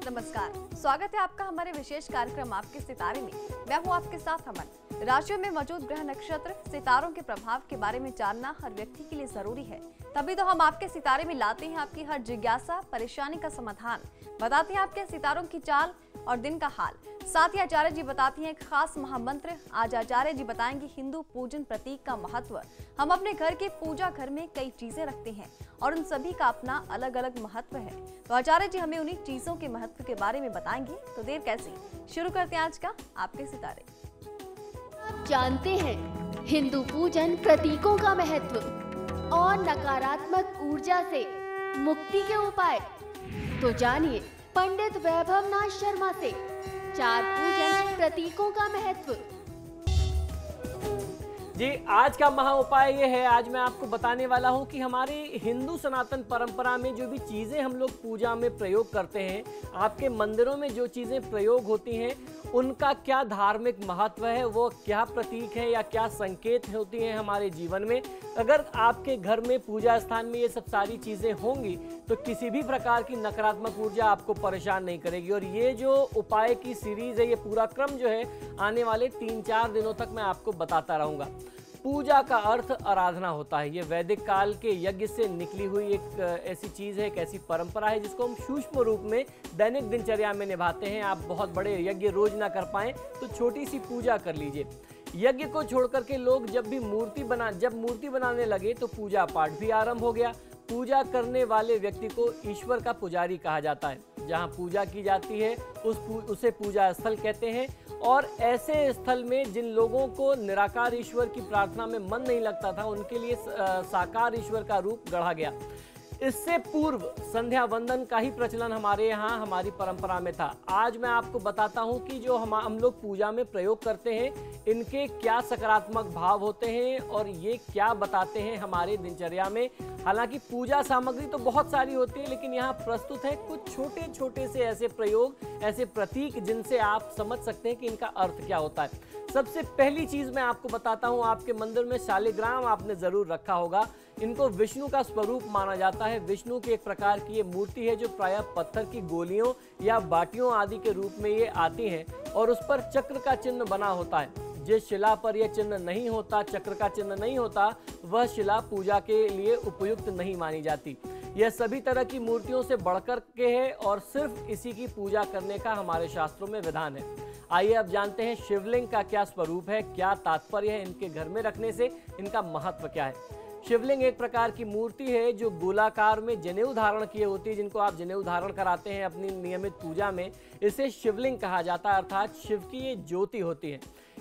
नमस्कार, स्वागत है आपका हमारे विशेष कार्यक्रम आपके सितारे में। मैं हूँ आपके साथ अमन। राशियों में मौजूद ग्रह नक्षत्र सितारों के प्रभाव के बारे में जानना हर व्यक्ति के लिए जरूरी है, तभी तो हम आपके सितारे में लाते हैं आपकी हर जिज्ञासा परेशानी का समाधान, बताते हैं आपके सितारों की चाल और दिन का हाल। साथ ही आचार्य जी बताती हैं एक खास महामंत्र। आज आचार्य जी बताएंगे हिंदू पूजन प्रतीक का महत्व। हम अपने घर के पूजा घर में कई चीजें रखते हैं और उन सभी का अपना अलग अलग महत्व है, तो आचार्य जी हमें उन्हीं चीजों के महत्व के बारे में बताएंगे। तो देर कैसी, शुरू करते हैं आज का आपके सितारे। आप जानते हैं हिंदू पूजन प्रतीकों का महत्व और नकारात्मक ऊर्जा से मुक्ति के उपाय, तो जानिए पंडित वैभव नाथ शर्मा से 4 पूजन प्रतीकों का महत्व। जी, आज का महा उपाय ये है। आज मैं आपको बताने वाला हूँ कि हमारे हिंदू सनातन परंपरा में जो भी चीज़ें हम लोग पूजा में प्रयोग करते हैं, आपके मंदिरों में जो चीज़ें प्रयोग होती हैं, उनका क्या धार्मिक महत्व है, वो क्या प्रतीक है या क्या संकेत होती हैं हमारे जीवन में। अगर आपके घर में पूजा स्थान में ये सब सारी चीज़ें होंगी तो किसी भी प्रकार की नकारात्मक ऊर्जा आपको परेशान नहीं करेगी। और ये जो उपाय की सीरीज़ है, ये पूरा क्रम जो है आने वाले 3-4 दिनों तक मैं आपको बताता रहूँगा। पूजा का अर्थ आराधना होता है। ये वैदिक काल के यज्ञ से निकली हुई एक ऐसी चीज़ है, एक ऐसी परंपरा है जिसको हम सूक्ष्म रूप में दैनिक दिनचर्या में निभाते हैं। आप बहुत बड़े यज्ञ रोज ना कर पाएं तो छोटी सी पूजा कर लीजिए। यज्ञ को छोड़ करके लोग जब मूर्ति बनाने लगे तो पूजा पाठ भी आरंभ हो गया। पूजा करने वाले व्यक्ति को ईश्वर का पुजारी कहा जाता है। जहाँ पूजा की जाती है उसे पूजा स्थल कहते हैं। और ऐसे स्थल में जिन लोगों को निराकार ईश्वर की प्रार्थना में मन नहीं लगता था, उनके लिए साकार ईश्वर का रूप गढ़ा गया। इससे पूर्व संध्या वंदन का ही प्रचलन हमारे यहाँ हमारी परंपरा में था। आज मैं आपको बताता हूँ कि जो हम लोग पूजा में प्रयोग करते हैं, इनके क्या सकारात्मक भाव होते हैं और ये क्या बताते हैं हमारे दिनचर्या में। हालांकि पूजा सामग्री तो बहुत सारी होती है, लेकिन यहाँ प्रस्तुत है कुछ छोटे छोटे से ऐसे प्रयोग, ऐसे प्रतीक जिनसे आप समझ सकते हैं कि इनका अर्थ क्या होता है। सबसे पहली चीज मैं आपको बताता हूँ, आपके मंदिर में शालिग्राम आपने जरूर रखा होगा। इनको विष्णु का स्वरूप माना जाता है। विष्णु की एक प्रकार की ये मूर्ति है जो प्रायः पत्थर की गोलियों या बाटियों आदि के रूप में ये आती हैं और उस पर चक्र का चिन्ह बना होता है। जिस शिला पर यह चिन्ह नहीं होता, चक्र का चिन्ह नहीं होता, वह शिला पूजा के लिए उपयुक्त नहीं मानी जाती। यह सभी तरह की मूर्तियों से बढ़कर के है और सिर्फ इसी की पूजा करने का हमारे शास्त्रों में विधान है। आइए अब जानते हैं शिवलिंग का क्या स्वरूप है, क्या तात्पर्य है इनके घर में रखने से, इनका महत्व क्या है। शिवलिंग एक प्रकार की मूर्ति है जो गोलाकार में जनेऊ धारण किए होती है, जिनको आप जनेऊ धारण कराते हैं अपनी नियमित पूजा में। इसे शिवलिंग कहा जाता है, अर्थात शिव की ये ज्योति होती है।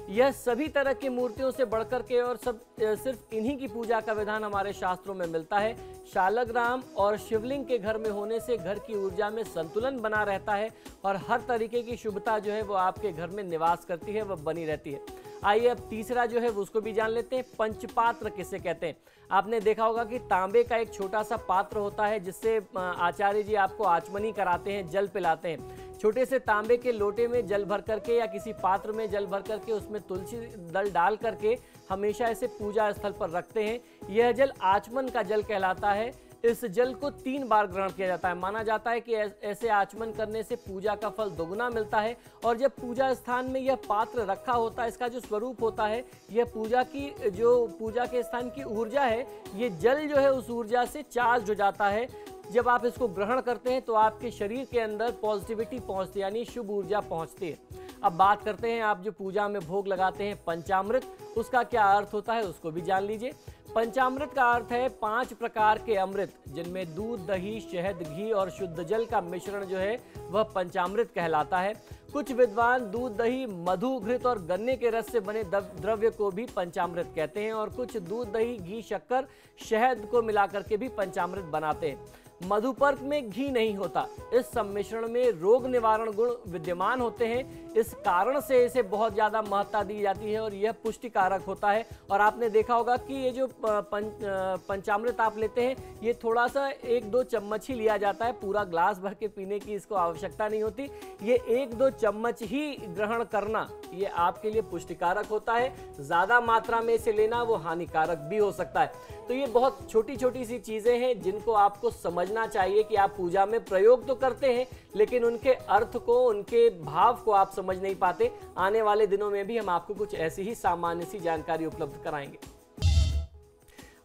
यह सभी तरह की मूर्तियों से बढ़कर के और सिर्फ इन्हीं की पूजा का विधान हमारे शास्त्रों में मिलता है। शालग्राम और शिवलिंग के घर में होने से घर की ऊर्जा में संतुलन बना रहता है और हर तरीके की शुभता जो है वो आपके घर में निवास करती है, वह बनी रहती है। आइए अब तीसरा जो है उसको भी जान लेते हैं। पंचपात्र किसे कहते हैं। आपने देखा होगा कि तांबे का एक छोटा सा पात्र होता है जिससे आचार्य जी आपको आचमनी कराते हैं, जल पिलाते हैं। छोटे से तांबे के लोटे में जल भर करके या किसी पात्र में जल भर करके उसमें तुलसी दल डाल करके हमेशा इसे पूजा स्थल पर रखते हैं। यह जल आचमन का जल कहलाता है। इस जल को 3 बार ग्रहण किया जाता है। माना जाता है कि ऐसे आचमन करने से पूजा का फल दोगुना मिलता है। और जब पूजा स्थान में यह पात्र रखा होता है, इसका जो स्वरूप होता है, यह पूजा के स्थान की ऊर्जा है, ये जल जो है उस ऊर्जा से चार्ज हो जाता है। जब आप इसको ग्रहण करते हैं तो आपके शरीर के अंदर पॉजिटिविटी पहुंचती है, यानी शुभ ऊर्जा पहुंचती है। अब बात करते हैं, आप जो पूजा में भोग लगाते हैं पंचामृत, उसका क्या अर्थ होता है उसको भी जान लीजिए। पंचामृत का अर्थ है 5 प्रकार के अमृत, जिनमें दूध, दही, शहद, घी और शुद्ध जल का मिश्रण जो है वह पंचामृत कहलाता है। कुछ विद्वान दूध, दही, मधु, घृत और गन्ने के रस से बने द्रव्य को भी पंचामृत कहते हैं और कुछ दूध, दही, घी, शक्कर, शहद को मिलाकर के भी पंचामृत बनाते हैं। मधुपर्क में घी नहीं होता। इस सम्मिश्रण में रोग निवारण गुण विद्यमान होते हैं। इस कारण से इसे बहुत ज़्यादा महत्ता दी जाती है और यह पुष्टिकारक होता है। और आपने देखा होगा कि ये जो पंचामृत आप लेते हैं, ये थोड़ा सा 1-2 चम्मच ही लिया जाता है। पूरा ग्लास भर के पीने की इसको आवश्यकता नहीं होती। ये 1-2 चम्मच ही ग्रहण करना ये आपके लिए पुष्टिकारक होता है। ज़्यादा मात्रा में इसे लेना वो हानिकारक भी हो सकता है। तो ये बहुत छोटी छोटी सी चीज़ें हैं जिनको आपको समझना समझना चाहिए कि आप पूजा में प्रयोग तो करते हैं, लेकिन उनके अर्थ को, उनके भाव को आप समझ नहीं पाते। आने वाले दिनों में भी हम आपको कुछ ऐसी ही सामान्य सी जानकारी उपलब्ध कराएंगे।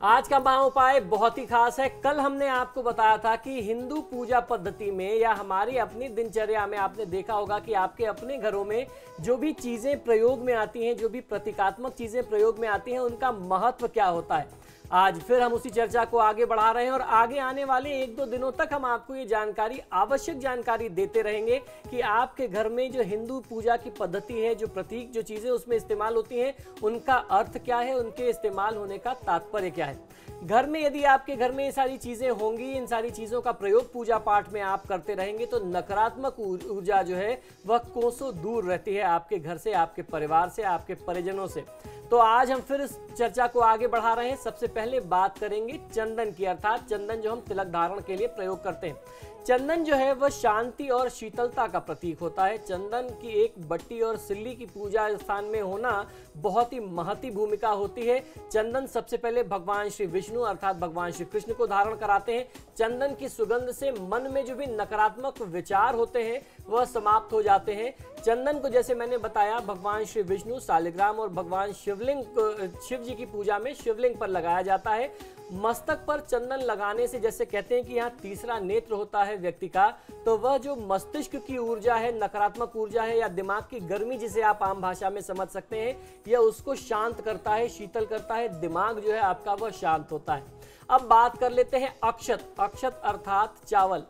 आज का महा उपाय बहुत ही खास है। कल हमने आपको बताया था कि हिंदू पूजा पद्धति में या हमारी अपनी दिनचर्या में आपने देखा होगा कि आपके अपने घरों में जो भी चीजें प्रयोग में आती हैं, जो भी प्रतीकात्मक चीजें प्रयोग में आती हैं, उनका महत्व क्या होता है। आज फिर हम उसी चर्चा को आगे बढ़ा रहे हैं और आगे आने वाले 1-2 दिनों तक हम आपको ये जानकारी, आवश्यक जानकारी देते रहेंगे कि आपके घर में जो हिंदू पूजा की पद्धति है, जो प्रतीक, जो चीजें उसमें इस्तेमाल होती हैं, उनका अर्थ क्या है, उनके इस्तेमाल होने का तात्पर्य क्या है। घर में यदि आपके घर में ये सारी चीजें होंगी, इन सारी चीजों का प्रयोग पूजा पाठ में आप करते रहेंगे, तो नकारात्मक ऊर्जा जो है वह कोसों दूर रहती है आपके घर से, आपके परिवार से, आपके परिजनों से। तो आज हम फिर इस चर्चा को आगे बढ़ा रहे हैं। सबसे पहले बात करेंगे चंदन की, अर्थात चंदन जो हम तिलक धारण के लिए प्रयोग करते हैं। चंदन जो है वह शांति और शीतलता का प्रतीक होता है। चंदन की एक बट्टी और सिल्ली की पूजा स्थान में होना बहुत ही महती भूमिका होती है। चंदन सबसे पहले भगवान श्री विष्णु अर्थात भगवान श्री कृष्ण को धारण कराते हैं। चंदन की सुगंध से मन में जो भी नकारात्मक विचार होते हैं वह समाप्त हो जाते हैं। चंदन को, जैसे मैंने बताया, भगवान श्री विष्णु, शालिग्राम और भगवान शिव जी की पूजा में शिवलिंग पर लगाया जाता है। मस्तक पर चंदन लगाने से, जैसे कहते हैं कि यहाँ तीसरा नेत्र होता है व्यक्ति का, तो वह जो मस्तिष्क की ऊर्जा है, नकारात्मक ऊर्जा है या दिमाग की गर्मी, जिसे आप आम भाषा में समझ सकते हैं, यह उसको शांत करता है, शीतल करता है। दिमाग जो है आपका वह शांत होता है। अब बात कर लेते हैं अक्षत। अक्षत अर्थात चावल।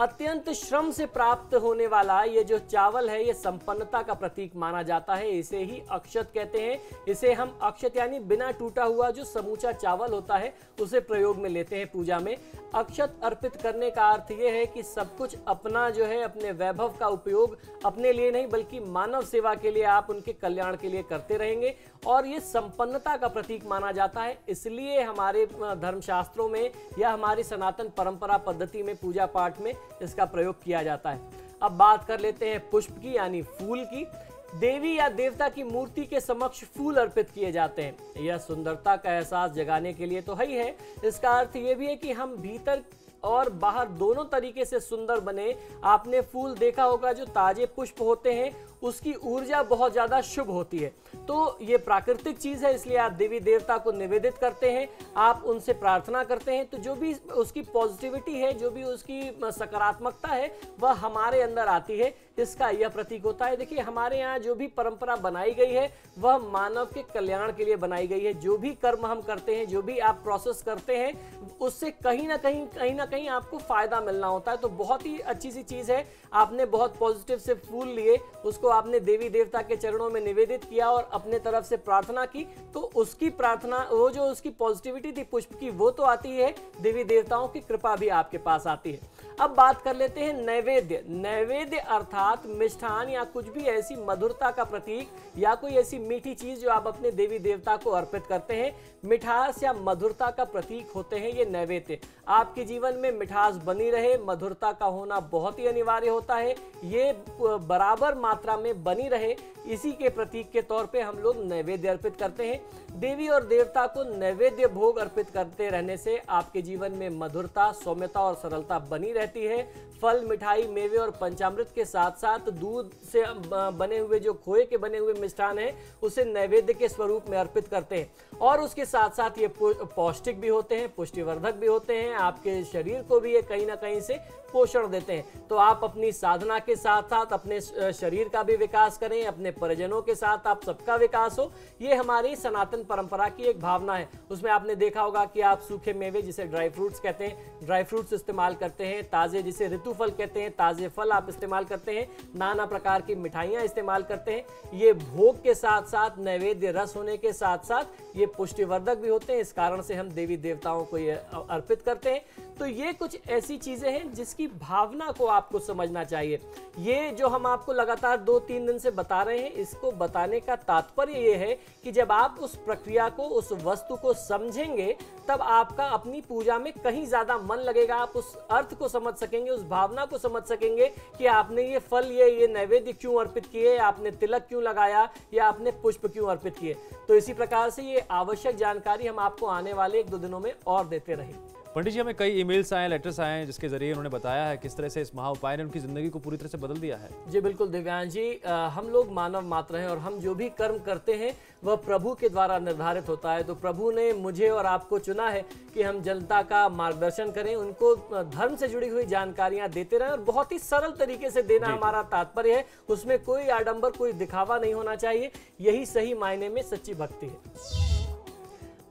अत्यंत श्रम से प्राप्त होने वाला ये जो चावल है, ये संपन्नता का प्रतीक माना जाता है। इसे ही अक्षत कहते हैं। इसे हम अक्षत यानी बिना टूटा हुआ जो समूचा चावल होता है उसे प्रयोग में लेते हैं पूजा में। अक्षत अर्पित करने का अर्थ ये है कि सब कुछ अपना जो है, अपने वैभव का उपयोग अपने लिए नहीं बल्कि मानव सेवा के लिए, आप उनके कल्याण के लिए करते रहेंगे और ये संपन्नता का प्रतीक माना जाता है। इसलिए हमारे धर्मशास्त्रों में या हमारी सनातन परंपरा पद्धति में पूजा पाठ में इसका प्रयोग किया जाता है। अब बात कर लेते हैं पुष्प की यानी फूल की। देवी या देवता की मूर्ति के समक्ष फूल अर्पित किए जाते हैं। यह सुंदरता का एहसास जगाने के लिए तो है ही है, इसका अर्थ यह भी है कि हम भीतर और बाहर दोनों तरीके से सुंदर बने। आपने फूल देखा होगा, जो ताजे पुष्प होते हैं उसकी ऊर्जा बहुत ज्यादा शुभ होती है। तो ये प्राकृतिक चीज है, इसलिए आप देवी देवता को निवेदित करते हैं, आप उनसे प्रार्थना करते हैं, तो जो भी उसकी पॉजिटिविटी है, जो भी उसकी सकारात्मकता है, वह हमारे अंदर आती है। इसका यह प्रतीक होता है। देखिए, हमारे यहाँ जो भी परंपरा बनाई गई है वह मानव के कल्याण के लिए बनाई गई है। जो भी कर्म हम करते हैं, जो भी आप प्रोसेस करते हैं, उससे कहीं ना कहीं आपको फायदा मिलना होता है। तो बहुत ही अच्छी सी चीज है। आपने बहुत पॉजिटिव से फूल लिए, उसको आपने देवी देवता के चरणों में निवेदित किया और अपने तरफ से प्रार्थना की, तो उसकी प्रार्थना, वो जो उसकी पॉजिटिविटी थी पुष्प की, वो तो आती है, देवी देवताओं की कृपा भी आपके पास आती है। अब बात कर लेते हैं नैवेद्य। नैवेद्य अर्थात मिष्ठान या कुछ भी ऐसी मधुरता का प्रतीक या कोई ऐसी मीठी चीज जो आप अपने देवी देवता को अर्पित करते हैं। मिठास या मधुरता का प्रतीक होते हैं ये नैवेद्य। आपके जीवन में मिठास बनी रहे, मधुरता का होना बहुत ही अनिवार्य होता है। ये बराबर मात्रा में बनी रहे, इसी के प्रतीक के तौर पे हम लोग नैवेद्य अर्पित करते हैं। देवी और देवता को नैवेद्य भोग अर्पित करते रहने से आपके जीवन में मधुरता, सौम्यता और सरलता बनी रहती है। फल, मिठाई, मेवे और पंचामृत के साथ साथ दूध से बने हुए, जो खोए के बने हुए मिष्ठान है, उसे नैवेद्य के स्वरूप में अर्पित करते हैं। और उसके साथ साथ ये पौष्टिक भी होते हैं, पुष्टिवर्धक भी होते हैं, आपके शरीर को भी ये कहीं ना कहीं से पोषण देते हैं। तो आप अपनी साधना के साथ साथ अपने शरीर का भी विकास करें, अपने परिजनों के साथ आप सबका विकास हो। ये हमारी सनातन परंपरा की एक भावना है। उसमें आपने देखा होगा कि आप सूखे मेवे, जिसे ड्राई फ्रूट्स कहते हैं, ड्राई फ्रूट्स इस्तेमाल करते हैं। ताजे, जिसे ऋतु फल कहते हैं, ताजे फल आप इस्तेमाल करते हैं। नाना प्रकार की मिठाइयाँ इस्तेमाल करते हैं। ये भोग के साथ साथ, नैवेद्य रस होने के साथ साथ ये पुष्टिवर्धक भी होते हैं। इस कारण से हम देवी देवताओं को ये अर्पित करते हैं। तो ये कुछ ऐसी चीजें हैं जिसकी भावना को आपको समझना चाहिए। ये जो हम आपको लगातार 2-3 दिन से बता रहे हैं, इसको बताने का तात्पर्य ये है कि जब आप उस प्रक्रिया को, उस वस्तु को समझेंगे, तब आपका अपनी पूजा में कहीं ज्यादा मन लगेगा। आप उस अर्थ को समझ सकेंगे, उस भावना को समझ सकेंगे कि आपने ये फल, ये नैवेद्य क्यों अर्पित किए, आपने तिलक क्यों लगाया या आपने पुष्प क्यों अर्पित किए। तो इसी प्रकार से ये आवश्यक जानकारी हम आपको आने वाले 1-2 दिनों में और देते रहेंगे। पंडित जी, हमें कई ईमेल्स आए, लेटर्स आए हैं जिसके जरिए उन्होंने बताया है किस तरह से इस महा उपाय ने उनकी जिंदगी को पूरी तरह से बदल दिया है। जी बिल्कुल दिव्यांश जी, हम लोग मानव मात्र हैं और हम जो भी कर्म करते हैं वह प्रभु के द्वारा निर्धारित होता है। तो प्रभु ने मुझे और आपको चुना है कि हम जनता का मार्गदर्शन करें, उनको धर्म से जुड़ी हुई जानकारियां देते रहें और बहुत ही सरल तरीके से देना हमारा तात्पर्य है। उसमें कोई आडंबर, कोई दिखावा नहीं होना चाहिए। यही सही मायने में सच्ची भक्ति है।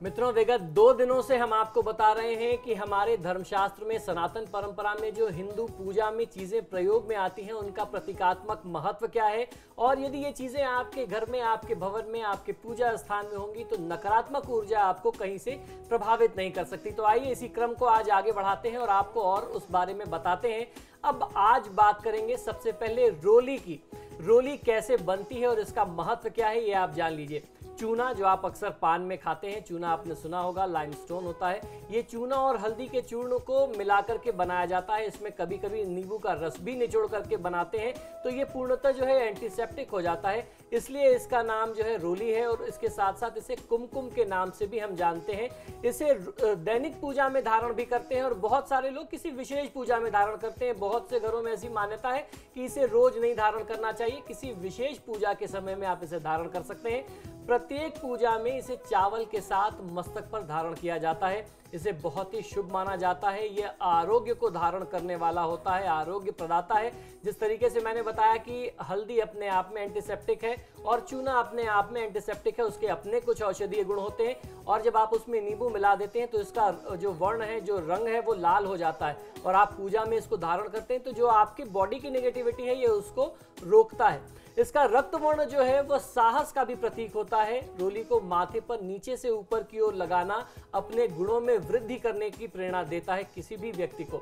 मित्रों, विगत 2 दिनों से हम आपको बता रहे हैं कि हमारे धर्मशास्त्र में, सनातन परंपरा में जो हिंदू पूजा में चीजें प्रयोग में आती हैं उनका प्रतीकात्मक महत्व क्या है, और यदि ये चीजें आपके घर में, आपके भवन में, आपके पूजा स्थान में होंगी तो नकारात्मक ऊर्जा आपको कहीं से प्रभावित नहीं कर सकती। तो आइए इसी क्रम को आज आगे बढ़ाते हैं और आपको और उस बारे में बताते हैं। अब आज बात करेंगे सबसे पहले रोली की। रोली कैसे बनती है और इसका महत्व क्या है ये आप जान लीजिए। चूना, जो आप अक्सर पान में खाते हैं, चूना आपने सुना होगा, लाइमस्टोन होता है। ये चूना और हल्दी के चूर्ण को मिलाकर के बनाया जाता है। इसमें कभी कभी नींबू का रस भी निचोड़ करके बनाते हैं। तो ये पूर्णतः जो है एंटीसेप्टिक हो जाता है, इसलिए इसका नाम जो है रोली है। और इसके साथ साथ इसे कुमकुम के नाम से भी हम जानते हैं। इसे दैनिक पूजा में धारण भी करते हैं और बहुत सारे लोग किसी विशेष पूजा में धारण करते हैं। बहुत से घरों में ऐसी मान्यता है कि इसे रोज नहीं धारण करना चाहिए, किसी विशेष पूजा के समय में आप इसे धारण कर सकते हैं। प्रत्येक पूजा में इसे चावल के साथ मस्तक पर धारण किया जाता है। इसे बहुत ही शुभ माना जाता है। यह आरोग्य को धारण करने वाला होता है, आरोग्य प्रदाता है। जिस तरीके से मैंने बताया कि हल्दी अपने आप में एंटीसेप्टिक है और चूना अपने आप में एंटीसेप्टिक है, उसके अपने कुछ औषधीय गुण होते हैं। और जब आप उसमें नींबू मिला देते हैं तो इसका जो वर्ण है, जो रंग है, वो लाल हो जाता है और आप पूजा में इसको धारण करते हैं तो जो आपकी बॉडी की नेगेटिविटी है ये उसको रोकता है। इसका रक्त वर्ण जो है वह साहस का भी प्रतीक होता है। रोली को माथे पर नीचे से ऊपर की ओर लगाना अपने गुणों में वृद्धि करने की प्रेरणा देता है किसी भी व्यक्ति को।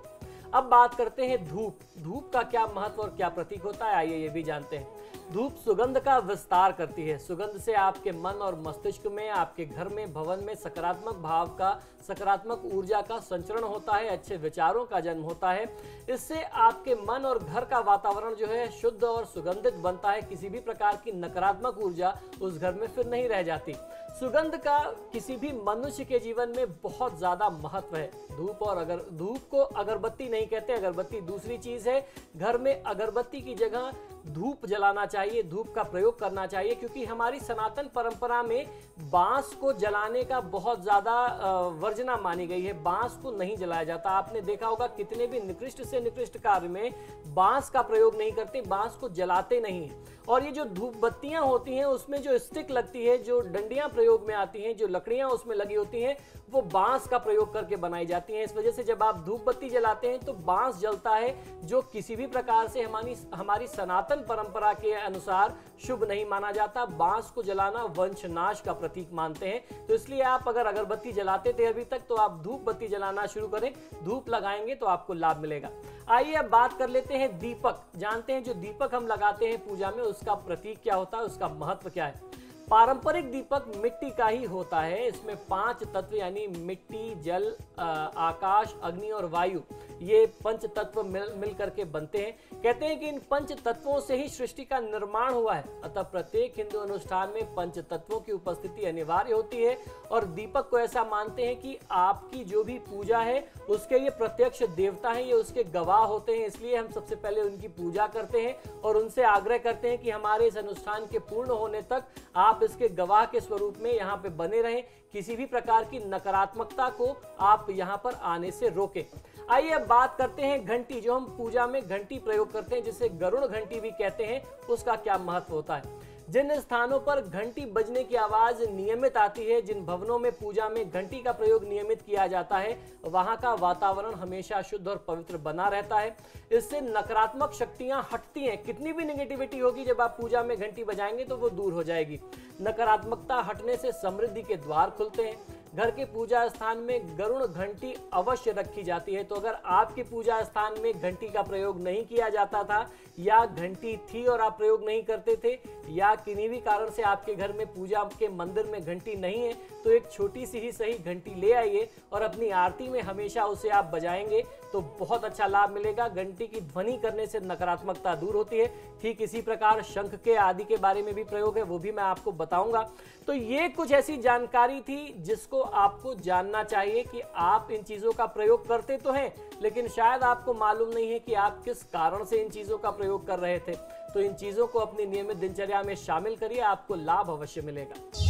अब बात करते हैं धूप। धूप का क्या महत्व और क्या प्रतीक होता है, आइए ये भी जानते हैं। धूप सुगंध का विस्तार करती है। सुगंध से आपके मन और मस्तिष्क में, आपके घर में, भवन में सकारात्मक भाव का, सकारात्मक ऊर्जा का संचरण होता है, अच्छे विचारों का जन्म होता है। इससे आपके मन और घर का वातावरण जो है शुद्ध और सुगंधित बनता है। किसी भी प्रकार की नकारात्मक ऊर्जा उस घर में फिर नहीं रह जाती। सुगंध का किसी भी मनुष्य के जीवन में बहुत ज्यादा महत्व है। धूप को अगरबत्ती नहीं कहते, अगरबत्ती दूसरी चीज है। घर में अगरबत्ती की जगह धूप जलाना चाहिए, धूप का प्रयोग करना चाहिए, क्योंकि हमारी सनातन परंपरा में बांस को जलाने का बहुत ज्यादा वर्जना मानी गई है। बांस को नहीं जलाया जाता। आपने देखा होगा कितने भी निकृष्ट से निकृष्ट कार्य में बांस का प्रयोग नहीं करते, बांस को जलाते नहीं। और ये जो धूप बत्तियां होती हैं उसमें जो स्टिक लगती है, जो डंडियां प्रयोग में आती हैं, जो लकड़ियां उसमें लगी होती हैं, वो बांस का प्रयोग करके बनाई जाती हैं। इस वजह से जब आप धूप बत्ती जलाते हैं तो बांस जलता है, जो किसी भी प्रकार से हमारी सनातन परंपरा के अनुसार शुभ नहीं माना जाता। बांस को जलाना वंशनाश का प्रतीक मानते हैं। तो इसलिए आप अगर अगरबत्ती जलाते थे अभी तक, तो आप धूप बत्ती जलाना शुरू करें, धूप लगाएंगे तो आपको लाभ मिलेगा। आइए अब बात कर लेते हैं दीपक। जानते हैं जो दीपक हम लगाते हैं पूजा में उसका प्रतीक क्या होता है, उसका महत्व क्या है। पारंपरिक दीपक मिट्टी का ही होता है। इसमें 5 तत्व यानी मिट्टी, जल, आकाश, अग्नि और वायु, ये 5 तत्व मिल करके बनते हैं। कहते हैं कि इन 5 तत्वों से ही सृष्टि का निर्माण हुआ है। अतः प्रत्येक हिंदू अनुष्ठान में 5 तत्वों की उपस्थिति अनिवार्य होती है। और दीपक को ऐसा मानते हैं कि आपकी जो भी पूजा है उसके ये प्रत्यक्ष देवता हैं, ये उसके गवाह होते हैं। इसलिए हम सबसे पहले उनकी पूजा करते हैं और उनसे आग्रह करते हैं कि हमारे इस अनुष्ठान के पूर्ण होने तक आप इसके गवाह के स्वरूप में यहाँ पे बने रहें। किसी भी प्रकार की नकारात्मकता को आप यहाँ पर आने से रोकें। आइए अब बात करते हैं घंटी। जो हम पूजा में घंटी प्रयोग करते हैं, जिसे गरुड़ घंटी भी कहते हैं, उसका क्या महत्व होता है। जिन स्थानों पर घंटी बजने की आवाज नियमित आती है, जिन भवनों में पूजा में घंटी का प्रयोग नियमित किया जाता है, वहां का वातावरण हमेशा शुद्ध और पवित्र बना रहता है। इससे नकारात्मक शक्तियां हटती हैं। कितनी भी नेगेटिविटी होगी, जब आप पूजा में घंटी बजाएंगे तो वो दूर हो जाएगी। नकारात्मकता हटने से समृद्धि के द्वार खुलते हैं। घर के पूजा स्थान में गरुड़ घंटी अवश्य रखी जाती है। तो अगर आपके पूजा स्थान में घंटी का प्रयोग नहीं किया जाता था, या घंटी थी और आप प्रयोग नहीं करते थे, या किन्हीं भी कारण से आपके घर में पूजा के मंदिर में घंटी नहीं है, तो एक छोटी सी ही सही घंटी ले आइए और अपनी आरती में हमेशा उसे आप बजाएंगे तो बहुत अच्छा लाभ मिलेगा। घंटी की ध्वनि करने से नकारात्मकता दूर होती है। ठीक इसी प्रकार शंख के आदि के बारे में भी प्रयोग है, वो भी मैं आपको बताऊंगा। तो ये कुछ ऐसी जानकारी थी जिसको आपको जानना चाहिए कि आप इन चीजों का प्रयोग करते तो हैं, लेकिन शायद आपको मालूम नहीं है कि आप किस कारण से इन चीजों का प्रयोग कर रहे थे। तो इन चीजों को अपनी नियमित दिनचर्या में शामिल करिए, आपको लाभ अवश्य मिलेगा।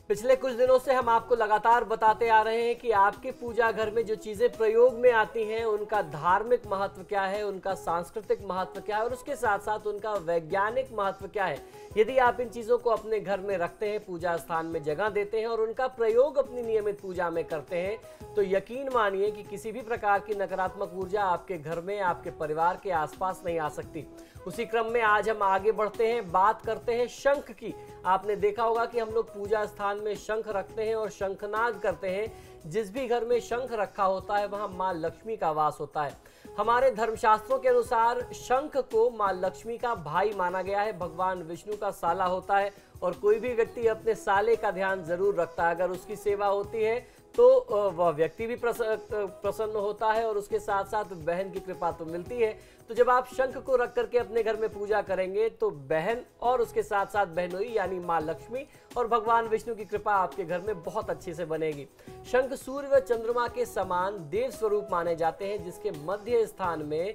पिछले कुछ दिनों से हम आपको लगातार बताते आ रहे हैं कि आपके पूजा घर में जो चीजें प्रयोग में आती हैं उनका धार्मिक महत्व क्या है, उनका सांस्कृतिक महत्व क्या है और उसके साथ साथ उनका वैज्ञानिक महत्व क्या है। यदि आप इन चीजों को अपने घर में रखते हैं, पूजा स्थान में जगह देते हैं और उनका प्रयोग अपनी नियमित पूजा में करते हैं, तो यकीन मानिए कि किसी भी प्रकार की नकारात्मक ऊर्जा आपके घर में, आपके परिवार के आसपास नहीं आ सकती। उसी क्रम में आज हम आगे बढ़ते हैं, बात करते हैं शंख की। आपने देखा होगा कि हम लोग पूजा स्थान में शंख रखते हैं और शंखनाद करते हैं। जिस भी घर में शंख रखा होता है वहां मां लक्ष्मी का वास होता है। हमारे धर्मशास्त्रों के अनुसार शंख को मां लक्ष्मी का भाई माना गया है, भगवान विष्णु का साला होता है और कोई भी व्यक्ति अपने साले का ध्यान जरूर रखता है। अगर उसकी सेवा होती है तो वह व्यक्ति भी प्रसन्न होता है और उसके साथ साथ बहन की कृपा तो मिलती है। तो जब आप शंख को रख करके अपने घर में पूजा करेंगे तो बहन और उसके साथ साथ बहनोई यानी मां लक्ष्मी और भगवान विष्णु की कृपा आपके घर में बहुत अच्छे से बनेगी। शंख सूर्य व चंद्रमा के समान देव स्वरूप माने जाते हैं, जिसके मध्य स्थान में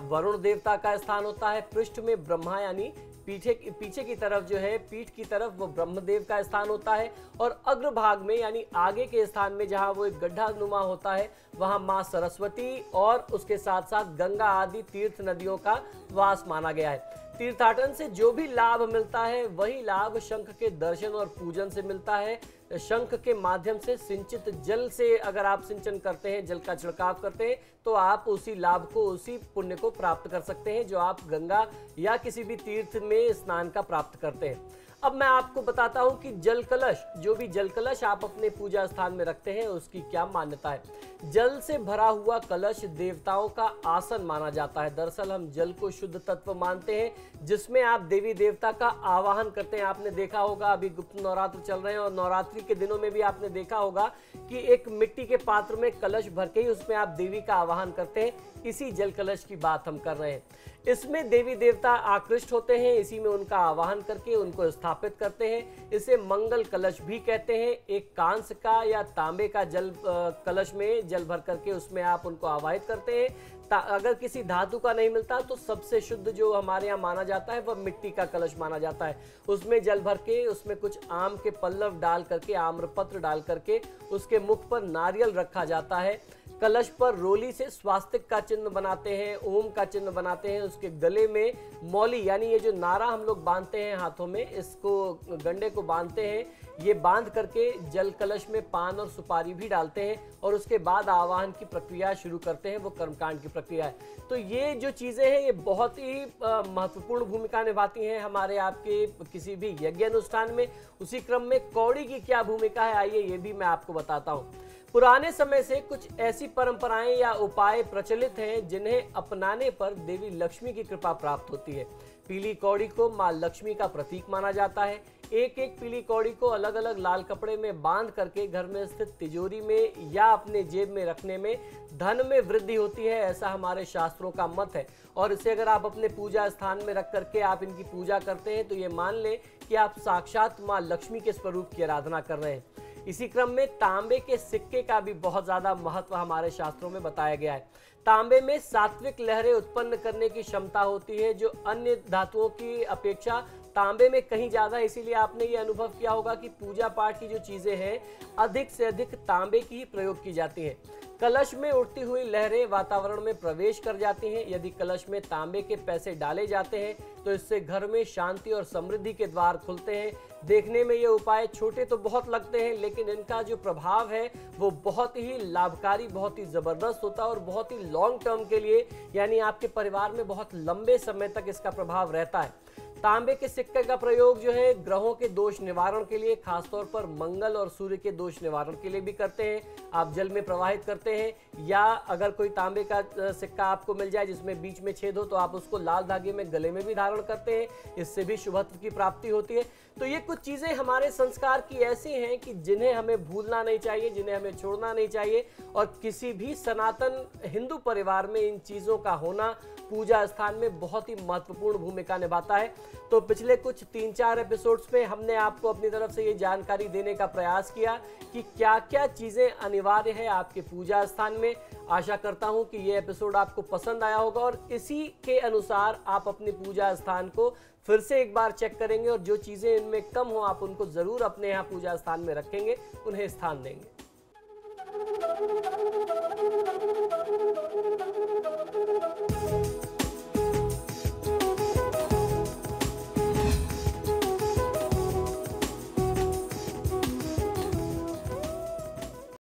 वरुण देवता का स्थान होता है। पृष्ठ में ब्रह्मा यानी पीछे की तरफ जो है, पीठ की तरफ वो ब्रह्मदेव का स्थान होता है और अग्रभाग में यानी आगे के स्थान में जहां वो एक गड्ढा नुमा होता है वहां मां सरस्वती और उसके साथ साथ गंगा आदि तीर्थ नदियों का वास माना गया है। तीर्थाटन से जो भी लाभ मिलता है वही लाभ शंख के दर्शन और पूजन से मिलता है। शंख के माध्यम से सिंचित जल से अगर आप सिंचन करते हैं, जल का छिड़काव करते हैं, तो आप उसी लाभ को, उसी पुण्य को प्राप्त कर सकते हैं जो आप गंगा या किसी भी तीर्थ में स्नान का प्राप्त करते हैं। अब मैं आपको बताता हूं कि जल कलश, जो भी जल कलश आप अपने पूजा स्थान में रखते हैं उसकी क्या मान्यता है। जल से भरा हुआ कलश देवताओं का आसन माना जाता है। दरअसल हम जल को शुद्ध तत्व मानते हैं जिसमें आप देवी देवता का आवाहन करते हैं। आपने देखा होगा अभी गुप्त नवरात्र चल रहे हैं और नवरात्रि के दिनों में भी आपने देखा होगा कि एक मिट्टी के पात्र में कलश भर के ही उसमें आप देवी का आवाहन करते हैं। इसी जल कलश की बात हम कर रहे हैं। इसमें देवी देवता आकृष्ट होते हैं, इसी में उनका आवाहन करके उनको स्थापित करते हैं। इसे मंगल कलश भी कहते हैं। एक कांस का या तांबे का जल कलश में जल भर करके उसमें आप उनको आवाहित करते हैं। अगर किसी धातु का नहीं मिलता तो सबसे शुद्ध जो हमारे यहाँ माना जाता है वह मिट्टी का कलश माना जाता है। उसमें जल भर के उसमें कुछ आम के पल्लव डाल करके, आम्रपत्र डाल करके उसके मुख पर नारियल रखा जाता है। कलश पर रोली से स्वास्तिक का चिन्ह बनाते हैं, ओम का चिन्ह बनाते हैं। उसके गले में मौली यानी ये जो नारा हम लोग बांधते हैं हाथों में, इसको गंडे को बांधते हैं। ये बांध करके जल कलश में पान और सुपारी भी डालते हैं और उसके बाद आवाहन की प्रक्रिया शुरू करते हैं, वो कर्मकांड की प्रक्रिया है। तो ये जो चीज़ें हैं ये बहुत ही महत्वपूर्ण भूमिका निभाती हैं हमारे आपके किसी भी यज्ञ अनुष्ठान में। उसी क्रम में कौड़ी की क्या भूमिका है, आइए ये भी मैं आपको बताता हूँ। पुराने समय से कुछ ऐसी परंपराएं या उपाय प्रचलित हैं जिन्हें अपनाने पर देवी लक्ष्मी की कृपा प्राप्त होती है। पीली कौड़ी को मां लक्ष्मी का प्रतीक माना जाता है। एक एक पीली कौड़ी को अलग अलग लाल कपड़े में बांध करके घर में स्थित तिजोरी में या अपने जेब में रखने में धन में वृद्धि होती है, ऐसा हमारे शास्त्रों का मत है। और इसे अगर आप अपने पूजा स्थान में रख करके आप इनकी पूजा करते हैं तो ये मान लें कि आप साक्षात मां लक्ष्मी के स्वरूप की आराधना कर रहे हैं। इसी क्रम में तांबे के सिक्के का भी बहुत ज्यादा महत्व हमारे शास्त्रों में बताया गया है। तांबे में सात्विक लहरें उत्पन्न करने की क्षमता होती है जो अन्य धातुओं की अपेक्षा तांबे में कहीं ज्यादा। इसीलिए आपने ये अनुभव किया होगा कि पूजा पाठ की जो चीजें हैं अधिक से अधिक तांबे की ही प्रयोग की जाती हैं। कलश में उड़ती हुई लहरें वातावरण में प्रवेश कर जाती हैं। यदि कलश में तांबे के पैसे डाले जाते हैं तो इससे घर में शांति और समृद्धि के द्वार खुलते हैं। देखने में ये उपाय छोटे तो बहुत लगते हैं, लेकिन इनका जो प्रभाव है वो बहुत ही लाभकारी, बहुत ही जबरदस्त होता है और बहुत ही लॉन्ग टर्म के लिए यानी आपके परिवार में बहुत लंबे समय तक इसका प्रभाव रहता है। तांबे के सिक्के का प्रयोग जो है ग्रहों के दोष निवारण के लिए, खासतौर पर मंगल और सूर्य के दोष निवारण के लिए भी करते हैं। आप जल में प्रवाहित करते हैं या अगर कोई तांबे का सिक्का आपको मिल जाए जिसमें बीच में छेद हो तो आप उसको लाल धागे में गले में भी धारण करते हैं, इससे भी शुभत्व की प्राप्ति होती है। तो ये कुछ चीज़ें हमारे संस्कार की ऐसी हैं कि जिन्हें हमें भूलना नहीं चाहिए, जिन्हें हमें छोड़ना नहीं चाहिए। और किसी भी सनातन हिंदू परिवार में इन चीज़ों का होना पूजा स्थान में बहुत ही महत्वपूर्ण भूमिका निभाता है। तो पिछले कुछ 3-4 एपिसोड्स में हमने आपको अपनी तरफ से ये जानकारी देने का प्रयास किया कि क्या क्या चीज़ें अनिवार्य है आपके पूजा स्थान में। आशा करता हूँ कि ये एपिसोड आपको पसंद आया होगा और इसी के अनुसार आप अपने पूजा स्थान को फिर से एक बार चेक करेंगे और जो चीज़ें इनमें कम हो आप उनको ज़रूर अपने यहाँ पूजा स्थान में रखेंगे, उन्हें स्थान देंगे।